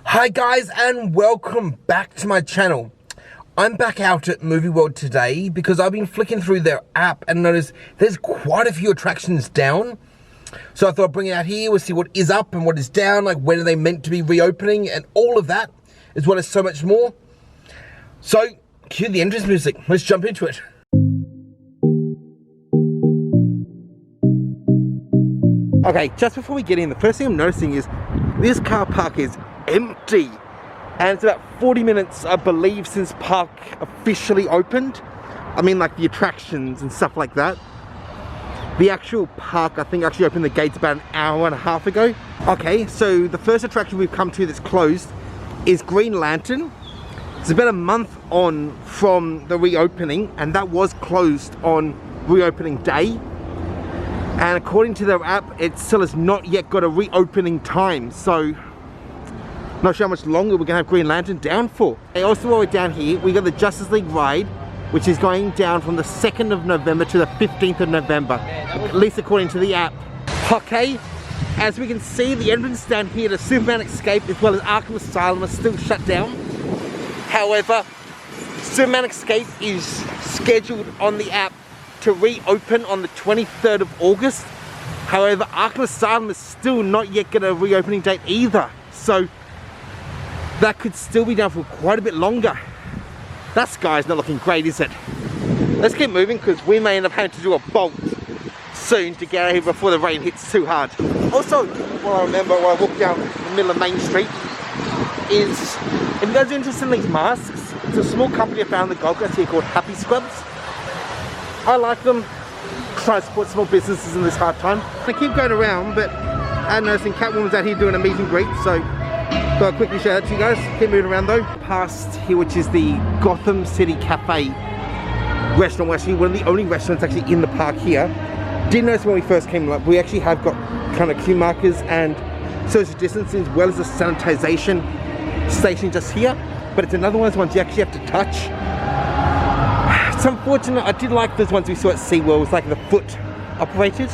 Hi guys, and welcome back to my channel. I'm back out at Movie World today because I've been flicking through their app and noticed there's quite a few attractions down. So I thought I'd bring it out here. We'll see what is up and what is down, like when are they meant to be reopening and all of that, as well as so much more. So cue the entrance music. Let's jump into it. Okay, just before we get in, the first thing I'm noticing is this car park is empty. And it's about 40 minutes, I believe, since park officially opened. I mean, like the attractions and stuff like that. The actual park, I think, actually opened the gates about an hour and a half ago. Okay, so the first attraction we've come to that's closed is Green Lantern. It's about a month on from the reopening, and that was closed on reopening day. And according to their app, it still has not yet got a reopening time, so not sure how much longer we're gonna have Green Lantern down for. And also, while we're down here, we got the Justice League ride, which is going down from the 2nd of November to the 15th of November, at least according to the app. Okay, as we can see, the entrance down here to Superman Escape as well as Arkham Asylum are still shut down. However, Superman Escape is scheduled on the app to reopen on the 23rd of August. However, Arkham Asylum is still not yet got a reopening date either. So that could still be down for quite a bit longer. That sky's not looking great, is it? Let's keep moving because we may end up having to do a bolt soon to get out here before the rain hits too hard. Also, what I remember when I walked down the middle of Main Street is, if you guys are interested in these masks, it's a small company I found in the Gold Coast here called Happy Scrubs. I like them, try to support small businesses in this hard time. I keep going around, but I'm noticing Catwoman's out here doing a meet and greet, so thought I'd quickly show that to you guys. Keep moving around though. Past here, which is the Gotham City Cafe restaurant, actually one of the only restaurants actually in the park here. Did notice when we first came up, we actually have got kind of queue markers and social distancing as well as a sanitization station just here, but it's another one of those ones you actually have to touch. It's unfortunate. I did like those ones we saw at SeaWorld. It was like the foot operated.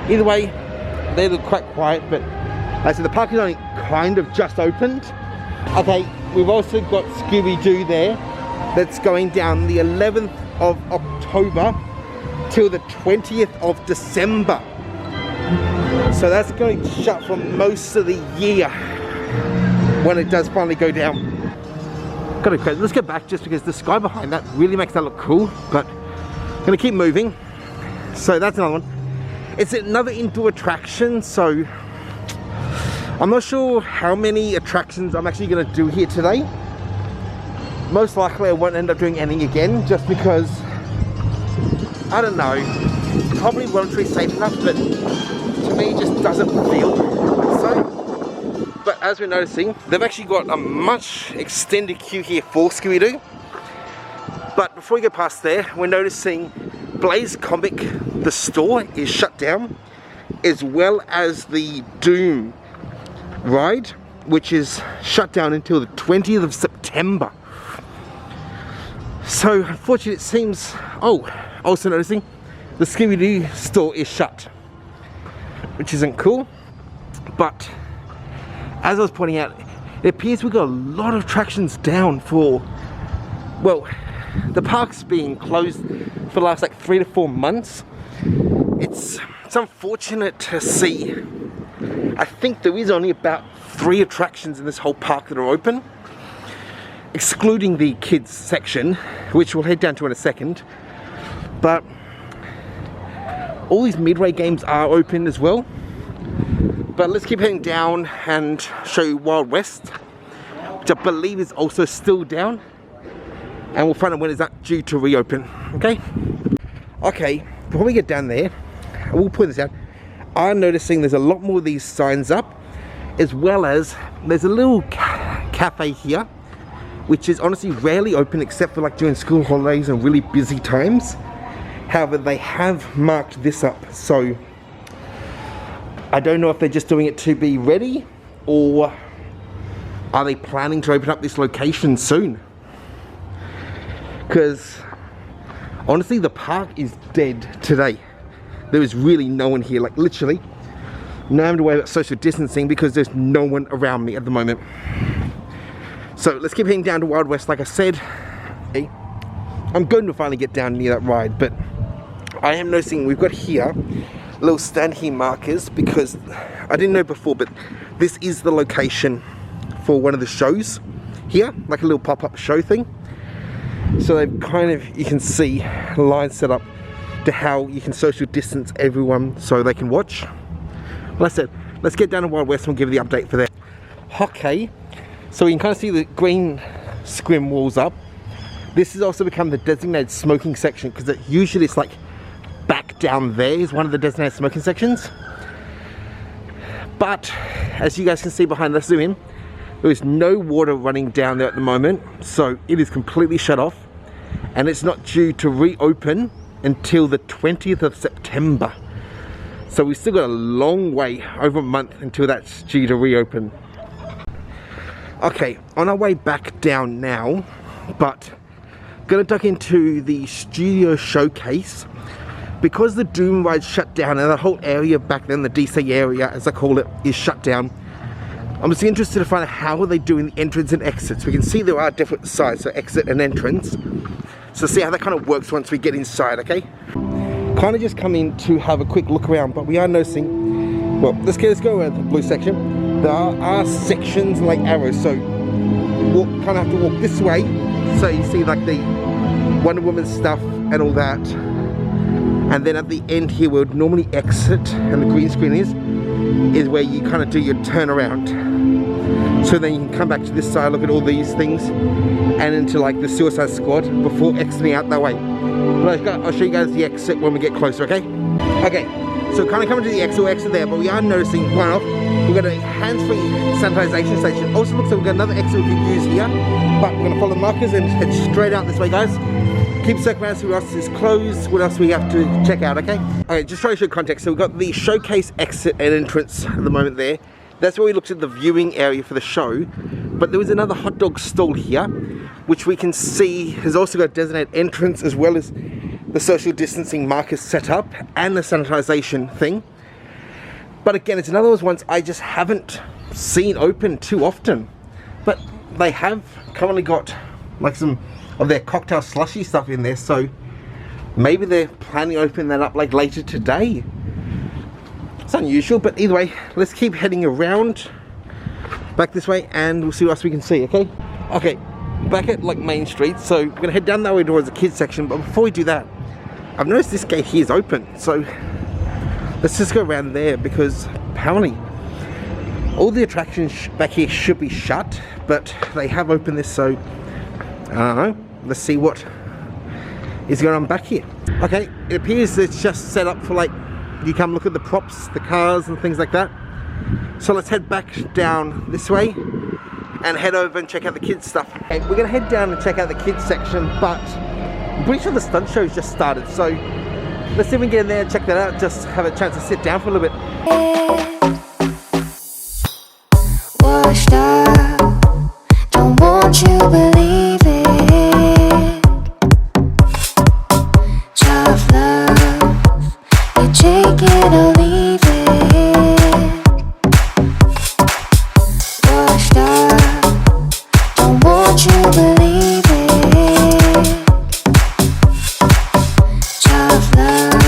Either way, they look quite quiet, but like I said, the park is only kind of just opened. Okay, we've also got Scooby-Doo there. That's going down the 11th of October till the 20th of December. So that's going to shut for most of the year when it does finally go down. Let's go back just because the sky behind that really makes that look cool, but I'm gonna keep moving. So that's another one. It's another indoor attraction, so I'm not sure how many attractions I'm actually gonna do here today. Most likely I won't end up doing any again, just because, I don't know, probably won't be safe enough, but to me it just doesn't feel so. But as we're noticing, they've actually got a much extended queue here for Scooby-Doo. But before we go past there, we're noticing Blaze Comic, the store, is shut down, as well as the Doom ride, which is shut down until the 20th of September. So unfortunately it seems, also noticing the Scooby-Doo store is shut, which isn't cool. But as I was pointing out, it appears we've got a lot of attractions down for, well, the park's been closed for the last like 3 to 4 months. It's unfortunate to see. I think there is only about 3 attractions in this whole park that are open, excluding the kids section, which we'll head down to in a second. But all these midway games are open as well. But let's keep heading down and show you Wild West, which I believe is also still down. And we'll find out when is that due to reopen, okay? Okay, before we get down there, we'll point this out. I'm noticing there's a lot more of these signs up, as well as there's a little cafe here, which is honestly rarely open except for like during school holidays and really busy times. However, they have marked this up, so I don't know if they're just doing it to be ready, or are they planning to open up this location soon? Because honestly, the park is dead today. There is really no one here, like literally. Now I'm having to worry about social distancing because there's no one around me at the moment. So let's keep heading down to Wild West. Like I said, I'm going to finally get down near that ride, but I am noticing we've got here little stand here markers, because I didn't know before, but this is the location for one of the shows here, like a little pop-up show thing. So they've kind of, you can see lines set up to how you can social distance everyone so they can watch. Like I said, let's get down to Wild West and we'll give you the update for that. Okay, so you can kind of see the green scrim walls up. This has also become the designated smoking section, because usually it's like back down there is one of the designated smoking sections. But as you guys can see behind, let's zoom in, there is no water running down there at the moment, so it is completely shut off, and it's not due to reopen until the 20th of September. So we've still got a long way, over a month, until that's due to reopen. Okay, on our way back down now, but gonna duck into the studio showcase. Because the Doom ride shut down and the whole area back then, the DC area as I call it, is shut down, I'm just interested to find out how are they doing the entrance and exits. We can see there are different sides, so exit and entrance. So see how that kind of works once we get inside, okay? Kind of just come in to have a quick look around, but we are noticing, well, let's go around the blue section. There are sections like arrows, so we'll kind of have to walk this way, so you see like the Wonder Woman stuff and all that. And then at the end here, we'll normally exit, and the green screen is where you kind of do your turnaround. So then you can come back to this side, look at all these things, and into like the Suicide Squad before exiting out that way. But I'll show you guys the exit when we get closer, okay? Okay, so kind of coming to the exit, we'll exit there, but we are noticing, one off, we've got a hands-free sanitization station. Also looks like we've got another exit we can use here, but we're gonna follow the markers and head straight out this way, guys. Keep circling around, see what else is closed, what else we have to check out, okay? Okay, just trying to show context. So we've got the showcase exit and entrance at the moment there. That's where we looked at the viewing area for the show. But there was another hot dog stall here, which we can see has also got a designated entrance, as well as the social distancing markers set up and the sanitization thing. But again, it's another of those ones I just haven't seen open too often. But they have currently got like some of their cocktail slushy stuff in there, so maybe they're planning to open that up like later today. It's unusual, but either way, let's keep heading around back this way and we'll see what else we can see, okay? Okay, back at like Main Street, so we're gonna head down that way towards the kids section, but before we do that, I've noticed this gate here is open, so let's just go around there, because apparently all the attractions back here should be shut, but they have opened this, so I don't know. Let's see what is going on back here. Okay, it appears it's just set up for like, you come look at the props, the cars and things like that. So let's head back down this way and head over and check out the kids stuff. Okay, we're gonna head down and check out the kids section, but I'm pretty sure the stunt show's just started. So let's see if we can get in there and check that out, just have a chance to sit down for a little bit. Washed up, don't want you believe it. Tough love, you take it or leave it. Washed up, don't want you believe it. Tough love,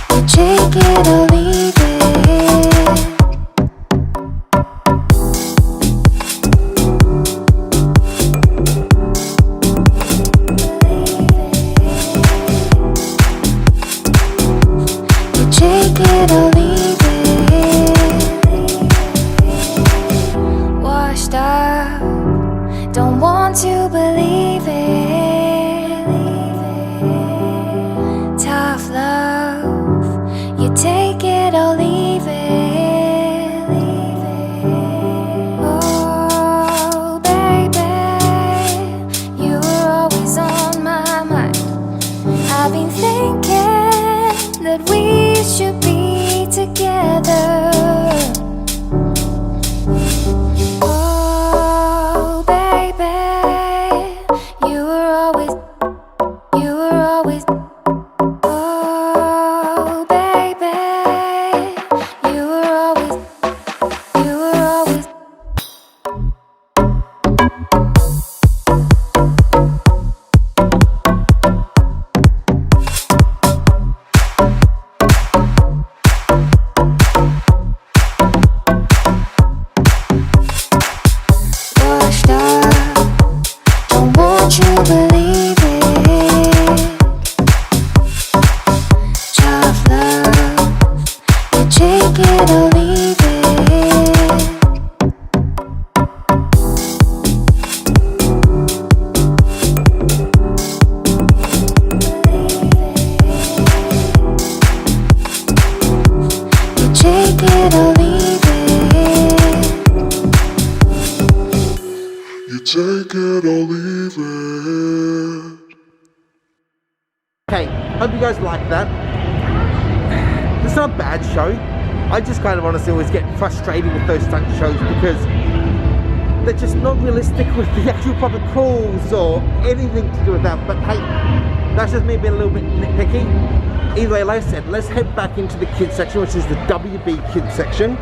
you take it or leave it. Take it or leave it. Washed up, don't want to believe it. Tough love, you take it or leave it. Oh baby, you're always on my mind. I've been thinking that we should be together. Oh baby, Washed up, don't want you believe it. Tough love, you take it or leave it. You take it or leave it. You take it or leave it. Okay, hope you guys like that. It's not a bad show. I just kind of honestly always get frustrated with those stunt shows because they're just not realistic with the actual proper calls or anything to do with that. But hey, that's just me being a little bit nitpicky. Either way, like I said, let's head back into the kids section, which is the WB kids section,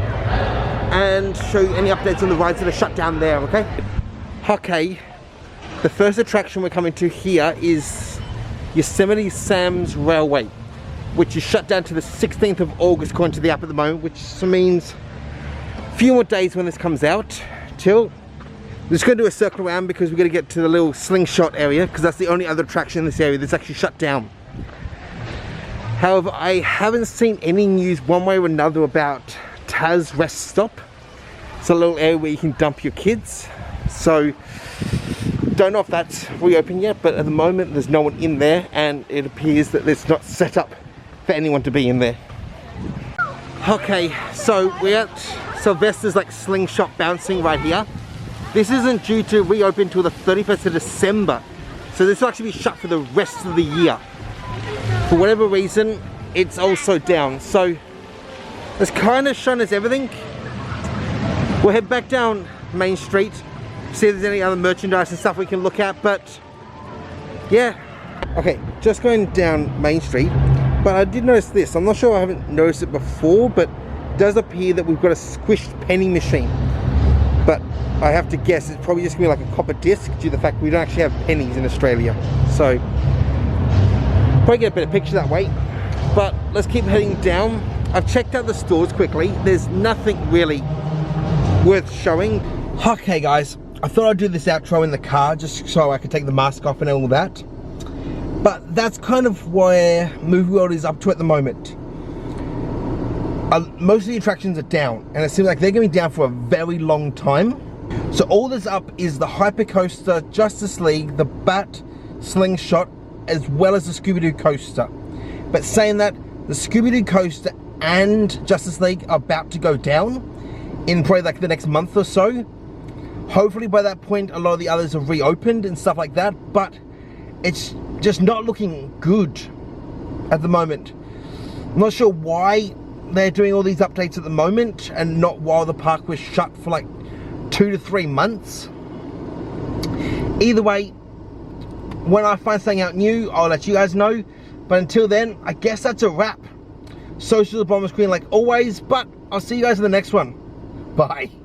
and show you any updates on the rides that are shut down there, okay? Okay, the first attraction we're coming to here is Yosemite Sam's Railway, which is shut down to the 16th of August according to the app at the moment, which means a few more days when this comes out till we're just going to do a circle around because we're going to get to the little slingshot area because that's the only other attraction in this area that's actually shut down. However, I haven't seen any news one way or another about Taz Rest Stop. It's a little area where you can dump your kids, so don't know if that's reopened yet, but at the moment there's no one in there and it appears that it's not set up for anyone to be in there. Okay, so we're at Sylvester's like slingshot bouncing right here. This isn't due to reopen until the 31st of December, so this will actually be shut for the rest of the year. For whatever reason, it's also down, so it's kind of shown us everything. We'll head back down Main Street, see if there's any other merchandise and stuff we can look at, but yeah. Okay, just going down Main Street, but I did notice this. I'm not sure, I haven't noticed it before, but it does appear that we've got a squished penny machine. But I have to guess it's probably just gonna be like a copper disc due to the fact we don't actually have pennies in Australia. So probably get a better picture that way. But let's keep heading down. I've checked out the stores quickly. There's nothing really worth showing. Okay guys, I thought I'd do this outro in the car just so I could take the mask off and all that. But that's kind of where Movie World is up to at the moment. Most of the attractions are down, and it seems like they're going to be down for a very long time. So all that's up is the Hypercoaster, Justice League, the Bat, Slingshot, as well as the Scooby-Doo Coaster. But saying that, the Scooby-Doo Coaster and Justice League are about to go down in probably like the next month or so. Hopefully by that point a lot of the others have reopened and stuff like that, but it's just not looking good at the moment. I'm not sure why they're doing all these updates at the moment and not while the park was shut for like 2 to 3 months. Either way, when I find something out new, I'll let you guys know. But until then, I guess that's a wrap. Social Bomber Screen like always, but I'll see you guys in the next one. Bye.